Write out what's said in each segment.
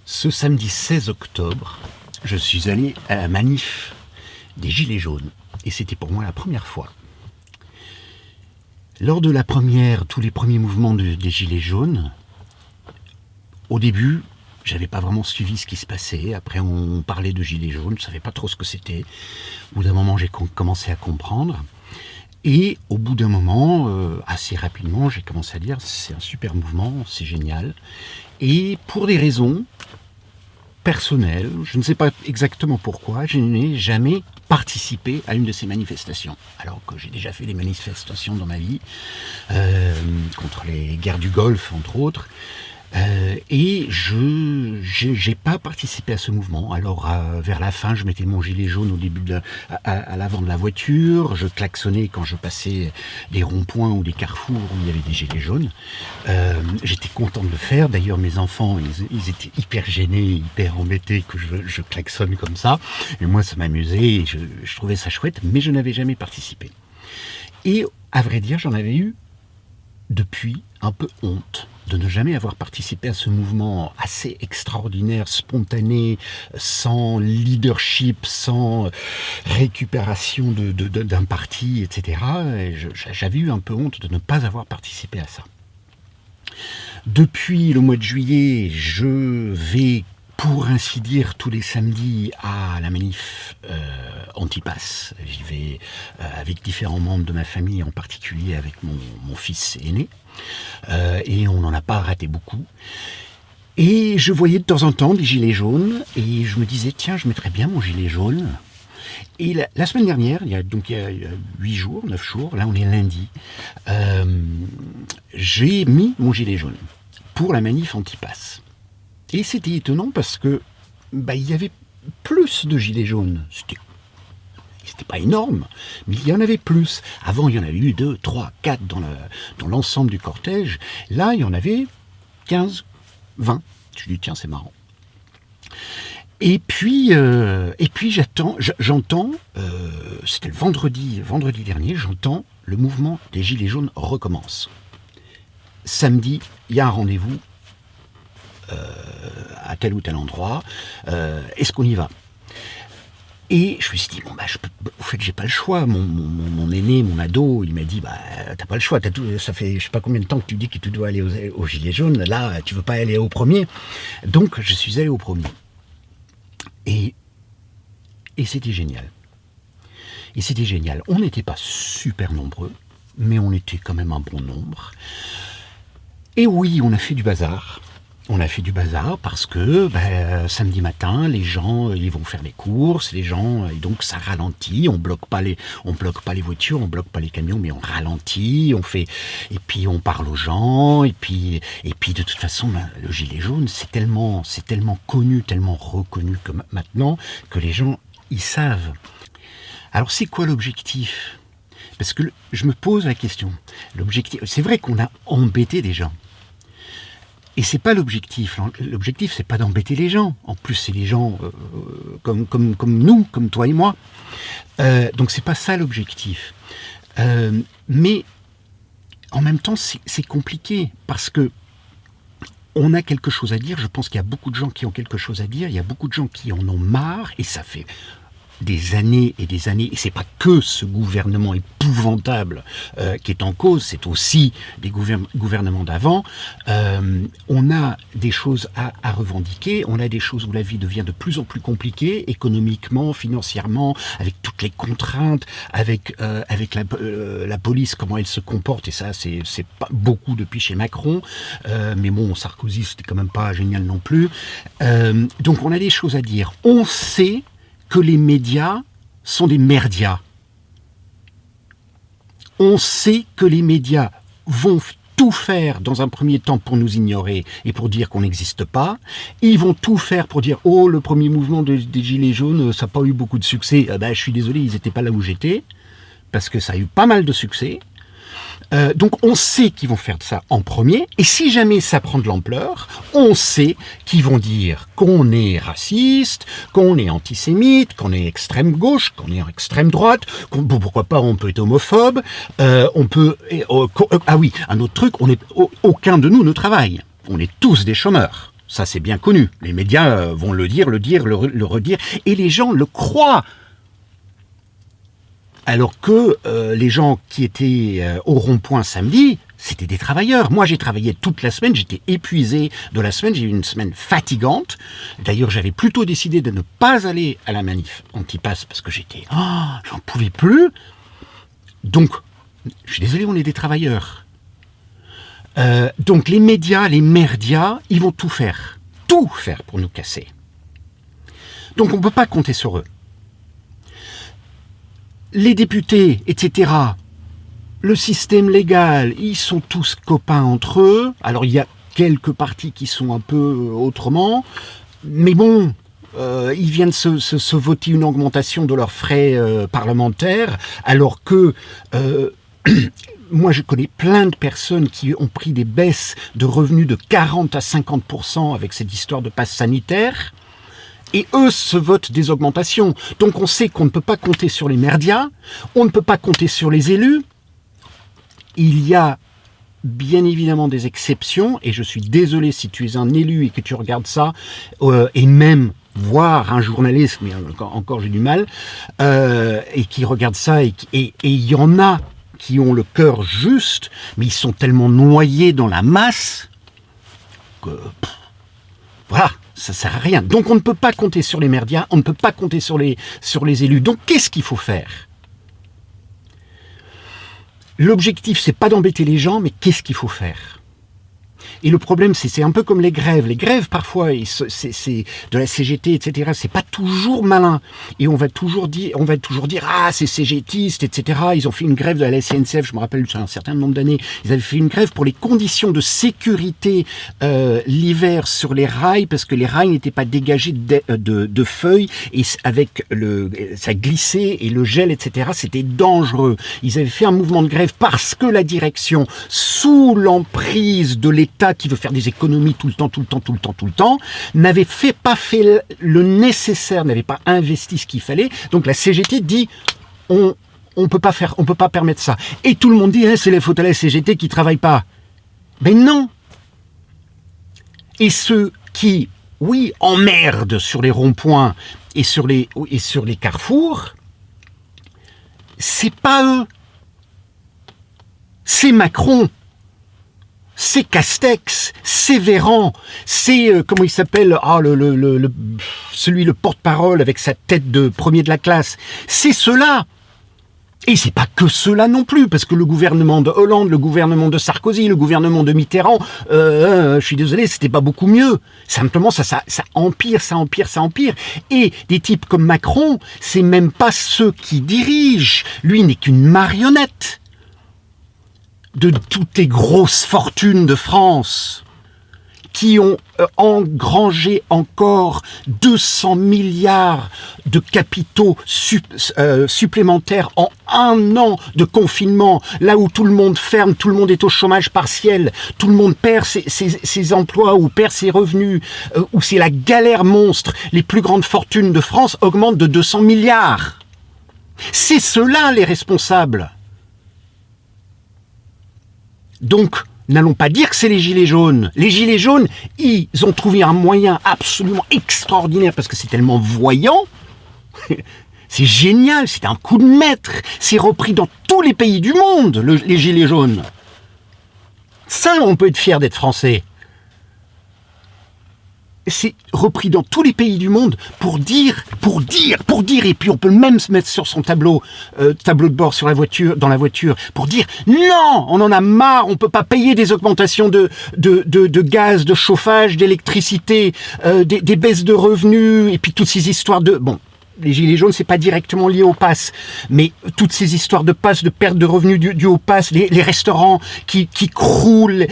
Ce samedi 16 octobre, je suis allé à la manif des Gilets jaunes. Et c'était pour moi la première fois. Lors de tous les premiers mouvements des Gilets jaunes, au début, j'avais pas vraiment suivi ce qui se passait. Après, on parlait de Gilets jaunes, je savais pas trop ce que c'était. Au bout d'un moment, j'ai commencé à comprendre. Et au bout d'un moment, assez rapidement, j'ai commencé à dire c'est un super mouvement, c'est génial. Et pour des raisons personnelles, je ne sais pas exactement pourquoi, je n'ai jamais participé à une de ces manifestations. Alors que j'ai déjà fait des manifestations dans ma vie, contre les guerres du Golfe, entre autres. Et je n'ai pas participé à ce mouvement. Alors vers la fin, je mettais mon gilet jaune au début à l'avant de la voiture, je klaxonnais quand je passais des ronds-points ou des carrefours où il y avait des gilets jaunes. J'étais content de le faire. D'ailleurs, mes enfants, ils étaient hyper gênés, hyper embêtés que je klaxonne comme ça. Et moi, ça m'amusait et je trouvais ça chouette, mais je n'avais jamais participé. Et à vrai dire, j'en avais eu depuis un peu honte de ne jamais avoir participé à ce mouvement assez extraordinaire, spontané, sans leadership, sans récupération d'un parti, etc. J'avais eu un peu honte de ne pas avoir participé à ça. Depuis le mois de juillet, je vais, pour ainsi dire, tous les samedis à la manif anti-pass. J'y vais avec différents membres de ma famille, en particulier avec mon fils aîné. Et on n'en a pas raté beaucoup. Et je voyais de temps en temps des gilets jaunes, et je me disais, tiens, je mettrais bien mon gilet jaune. Et la semaine dernière, il y a 8 jours, 9 jours, là on est lundi, j'ai mis mon gilet jaune pour la manif anti-pass. Et c'était étonnant parce que il y avait plus de gilets jaunes. C'était pas énorme, mais il y en avait plus. Avant, il y en avait eu 2, 3, 4 dans l'ensemble du cortège. Là, il y en avait 15, 20. Je dis, tiens, c'est marrant. Et puis j'entends, c'était le vendredi dernier, j'entends le mouvement des Gilets jaunes recommence. Samedi, il y a un rendez-vous à tel ou tel endroit. Est-ce qu'on y va ? Et je me suis dit, au fait, j'ai pas le choix. Mon aîné, mon ado, il m'a dit, t'as pas le choix. Ça fait je sais pas combien de temps que tu dis que tu dois aller aux Gilets jaunes. Là, tu veux pas aller au premier. Donc, je suis allé au premier. Et c'était génial. Et c'était génial. On n'était pas super nombreux, mais on était quand même un bon nombre. Et oui, on a fait du bazar. On a fait du bazar parce que samedi matin, les gens ils vont faire les courses, et donc ça ralentit. On bloque pas les voitures, on bloque pas les camions, mais on ralentit. Et puis on parle aux gens. Et puis de toute façon, le gilet jaune, c'est tellement connu, tellement reconnu que maintenant que les gens ils savent. Alors c'est quoi l'objectif ? Parce que je me pose la question. L'objectif, c'est vrai qu'on a embêté des gens. Et c'est pas l'objectif. L'objectif, c'est pas d'embêter les gens. En plus, c'est les gens comme nous, comme toi et moi. Donc c'est pas ça l'objectif. Mais en même temps, c'est compliqué parce que on a quelque chose à dire. Je pense qu'il y a beaucoup de gens qui ont quelque chose à dire. Il y a beaucoup de gens qui en ont marre, et ça fait des années, et c'est pas que ce gouvernement épouvantable qui est en cause, c'est aussi des gouvernements d'avant. On a des choses à revendiquer, on a des choses où la vie devient de plus en plus compliquée, économiquement, financièrement, avec toutes les contraintes, avec la police, comment elle se comporte, et ça c'est pas beaucoup depuis chez Macron, mais bon, Sarkozy c'était quand même pas génial non plus. Donc on a des choses à dire. On sait que les médias sont des merdias. On sait que les médias vont tout faire dans un premier temps pour nous ignorer et pour dire qu'on n'existe pas. Ils vont tout faire pour dire « Oh, le premier mouvement des Gilets jaunes, ça n'a pas eu beaucoup de succès. » Je suis désolé, ils n'étaient pas là où j'étais, parce que ça a eu pas mal de succès. Donc on sait qu'ils vont faire ça en premier, et si jamais ça prend de l'ampleur, on sait qu'ils vont dire qu'on est raciste, qu'on est antisémite, qu'on est extrême gauche, qu'on est extrême droite, pourquoi pas on peut être homophobe, ah oui, un autre truc, aucun de nous ne travaille, on est tous des chômeurs. Ça, c'est bien connu. Les médias vont le dire, le redire, et les gens le croient. Alors que les gens qui étaient au rond-point samedi, c'était des travailleurs. Moi, j'ai travaillé toute la semaine, j'étais épuisé de la semaine, j'ai eu une semaine fatigante. D'ailleurs, j'avais plutôt décidé de ne pas aller à la manif anti-pass parce que j'en pouvais plus. Donc, je suis désolé, on est des travailleurs. Donc les médias, les merdias, ils vont tout faire pour nous casser. Donc on ne peut pas compter sur eux. Les députés, etc., le système légal, ils sont tous copains entre eux. Alors il y a quelques partis qui sont un peu autrement, mais bon, ils viennent se voter une augmentation de leurs frais parlementaires, alors que... moi, je connais plein de personnes qui ont pris des baisses de revenus de 40 à 50% avec cette histoire de passe sanitaire. Et eux se votent des augmentations. Donc on sait qu'on ne peut pas compter sur les merdias, on ne peut pas compter sur les élus. Il y a bien évidemment des exceptions, et je suis désolé si tu es un élu et que tu regardes ça, et même voir un journaliste, mais encore j'ai du mal, et qui regarde ça, et il y en a qui ont le cœur juste, mais ils sont tellement noyés dans la masse que voilà, ça sert à rien. Donc on ne peut pas compter sur les merdias, on ne peut pas compter sur les élus. Donc qu'est-ce qu'il faut faire? L'objectif, c'est pas d'embêter les gens, mais qu'est-ce qu'il faut faire? Et le problème, c'est un peu comme les grèves. Les grèves, parfois, c'est de la CGT, etc. C'est pas toujours malin. Et on va toujours dire, ah, c'est CGTiste, etc. Ils ont fait une grève de la SNCF, je me rappelle, c'est un certain nombre d'années. Ils avaient fait une grève pour les conditions de sécurité l'hiver sur les rails, parce que les rails n'étaient pas dégagés de feuilles, et avec ça glissait, et le gel, etc. C'était dangereux. Ils avaient fait un mouvement de grève parce que la direction, sous l'emprise de l'État qui veut faire des économies tout le temps, n'avait pas fait le nécessaire, n'avait pas investi ce qu'il fallait. Donc la CGT dit on peut pas permettre ça. Et tout le monde dit c'est la faute à la CGT qui travaille pas. Mais non. Et ceux qui, oui, emmerdent sur les ronds-points et sur les carrefours, c'est pas eux. C'est Macron. C'est Castex, c'est Véran, c'est, comment il s'appelle, le porte-parole avec sa tête de premier de la classe. C'est ceux-là. Et c'est pas que ceux-là non plus, parce que le gouvernement de Hollande, le gouvernement de Sarkozy, le gouvernement de Mitterrand, je suis désolé, c'était pas beaucoup mieux. Simplement, ça empire. Et des types comme Macron, c'est même pas ceux qui dirigent. Lui n'est qu'une marionnette de toutes les grosses fortunes de France qui ont engrangé encore 200 milliards de capitaux supplémentaires en un an de confinement, là où tout le monde ferme, tout le monde est au chômage partiel, tout le monde perd ses emplois ou perd ses revenus, où c'est la galère monstre, les plus grandes fortunes de France augmentent de 200 milliards. C'est ceux-là les responsables. Donc, n'allons pas dire que c'est les gilets jaunes. Les gilets jaunes, ils ont trouvé un moyen absolument extraordinaire parce que c'est tellement voyant. C'est génial, c'est un coup de maître. C'est repris dans tous les pays du monde, les gilets jaunes. Ça, on peut être fier d'être français. C'est repris dans tous les pays du monde pour dire, et puis on peut même se mettre sur son tableau de bord dans la voiture, pour dire non, on en a marre, on peut pas payer des augmentations de gaz, de chauffage, d'électricité, des baisses de revenus, et puis toutes ces histoires de... Bon, les gilets jaunes, c'est pas directement lié au pass, mais toutes ces histoires de pass, de perte de revenus dû au pass, les restaurants qui croulent,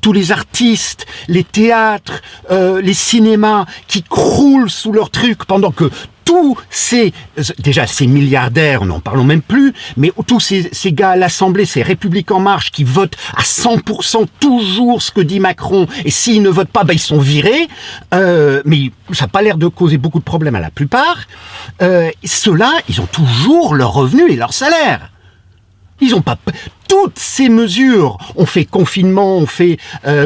tous les artistes, les théâtres, les cinémas qui croulent sous leurs trucs, pendant que tous ces milliardaires, n'en parlons même plus, mais tous ces gars à l'Assemblée, ces Républiques en marche qui votent à 100% toujours ce que dit Macron, et s'ils ne votent pas, ils sont virés, mais ça n'a pas l'air de causer beaucoup de problèmes à la plupart. Ceux-là, ils ont toujours leur revenu et leur salaire. Ils n'ont pas... Toutes ces mesures, on fait confinement, on fait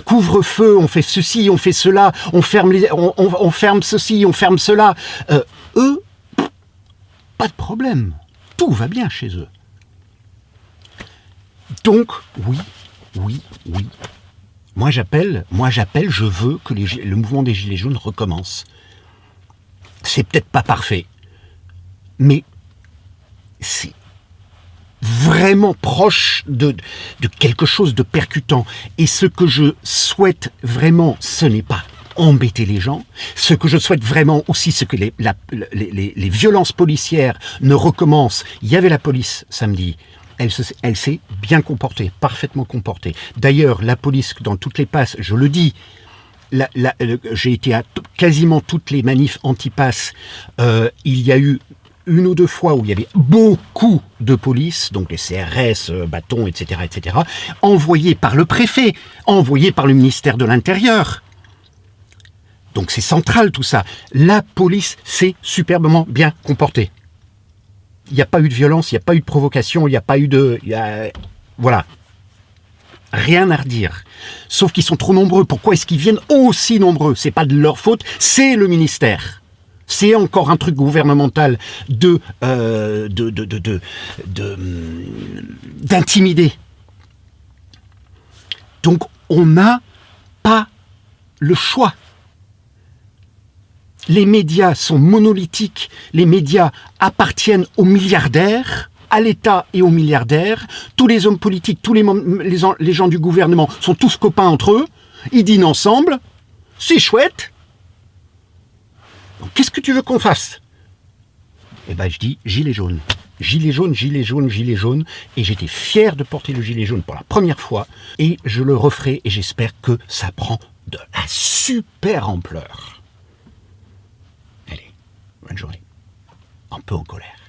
couvre-feu, on fait ceci, on fait cela, on ferme, on ferme ceci, on ferme cela. Eux, pas de problème. Tout va bien chez eux. Donc, oui. Moi j'appelle, je veux que le mouvement des Gilets jaunes recommence. C'est peut-être pas parfait, mais c'est vraiment proche de quelque chose de percutant. Et ce que je souhaite vraiment, ce n'est pas embêter les gens. Ce que je souhaite vraiment aussi, c'est que les violences policières ne recommencent. Il y avait la police samedi. Elle s'est bien comportée, parfaitement comportée. D'ailleurs, la police, dans toutes les passes, je le dis, j'ai été à quasiment toutes les manifs anti-pass. Il y a eu une ou deux fois où il y avait beaucoup de police, donc les CRS, bâtons, etc., envoyés par le préfet, envoyés par le ministère de l'Intérieur. Donc c'est central tout ça. La police s'est superbement bien comportée. Il n'y a pas eu de violence, il n'y a pas eu de provocation, il n'y a pas eu de... Voilà. Rien à redire. Sauf qu'ils sont trop nombreux. Pourquoi est-ce qu'ils viennent aussi nombreux? C'est pas de leur faute, c'est le ministère. C'est encore un truc gouvernemental d'intimider. Donc on n'a pas le choix. Les médias sont monolithiques, les médias appartiennent aux milliardaires, à l'État et aux milliardaires. Tous les hommes politiques, tous les gens du gouvernement sont tous copains entre eux, ils dînent ensemble, c'est chouette. Donc, qu'est-ce que tu veux qu'on fasse? Eh ben, je dis gilet jaune. Gilet jaune, gilet jaune, gilet jaune. Et j'étais fier de porter le gilet jaune pour la première fois. Et je le referai et j'espère que ça prend de la super ampleur. Allez, bonne journée. Un peu en colère.